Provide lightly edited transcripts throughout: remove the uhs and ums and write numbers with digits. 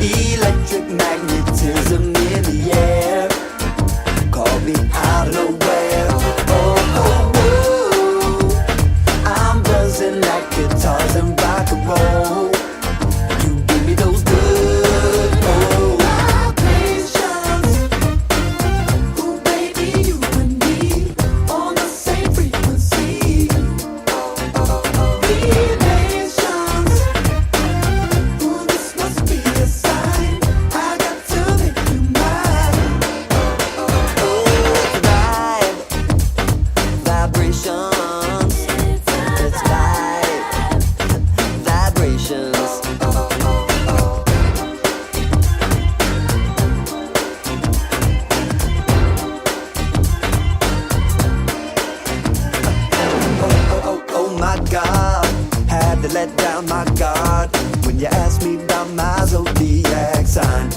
Electric magnetism in the air. Call me out of nowhere. Oh, oh, oh. I'm buzzing like guitars and rock and roll. You give me those good vibrations. Ooh, baby, you and me on the same frequency. Relations. Ooh, this must be a sign. I got to make you mine. Oh, vibe, vibrations. It's vibe, vibrations. Oh my God, had to let down my guard when you asked me about my zodiac sign.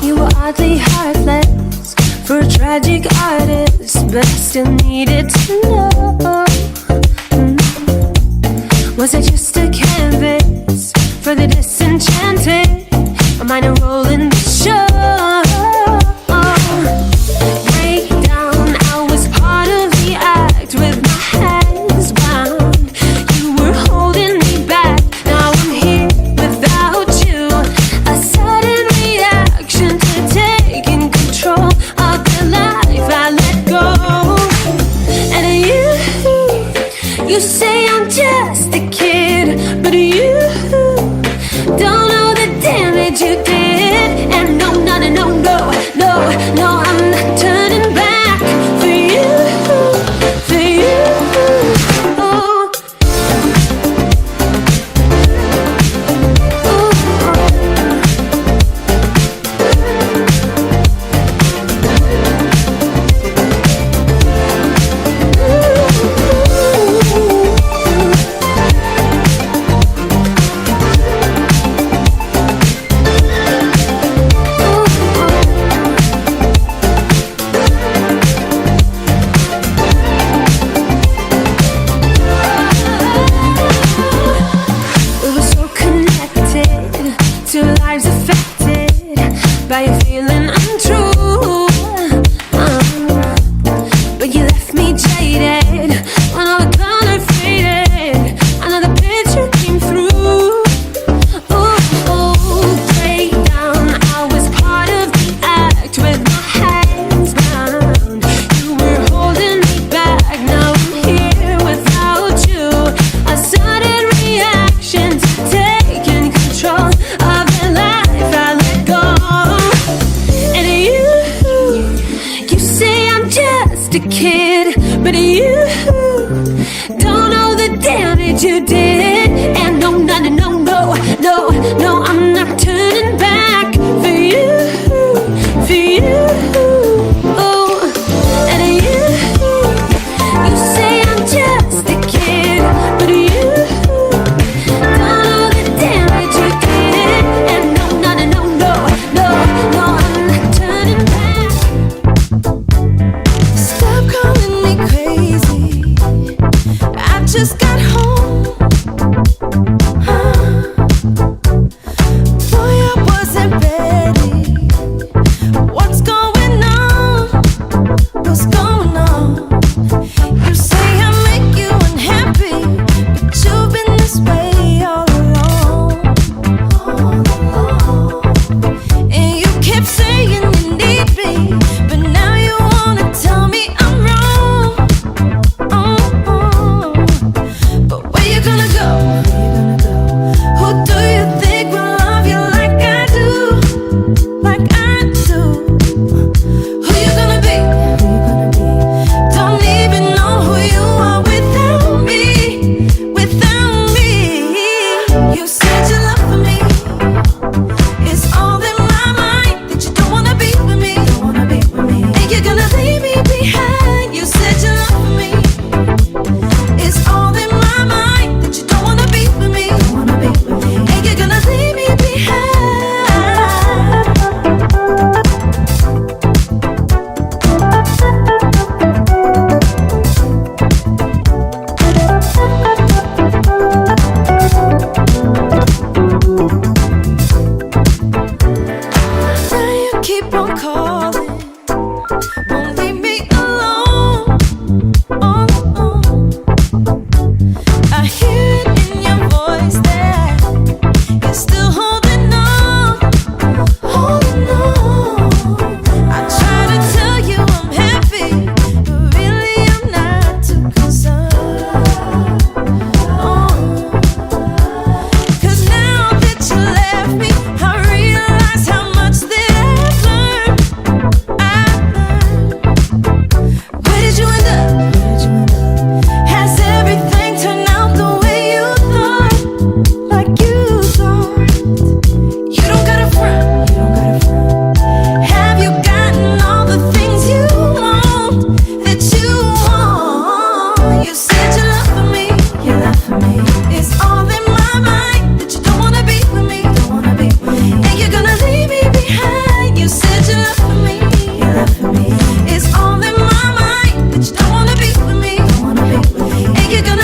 You were oddly heartless for a tragic artist, but I still needed to know. Was it just a canvas for the disenchanted? A minor role in the show. Breakdown, I was part of the act with my hands bound. You were holding me back, now I'm here without you. A sudden reaction to taking control of the life I let go. And you say I'm just a kid, but you don't know the damage you did. And no, no, no, no, no, no, no, I'm not turning back for you, for you. Oh. We were so connected to lives affected by your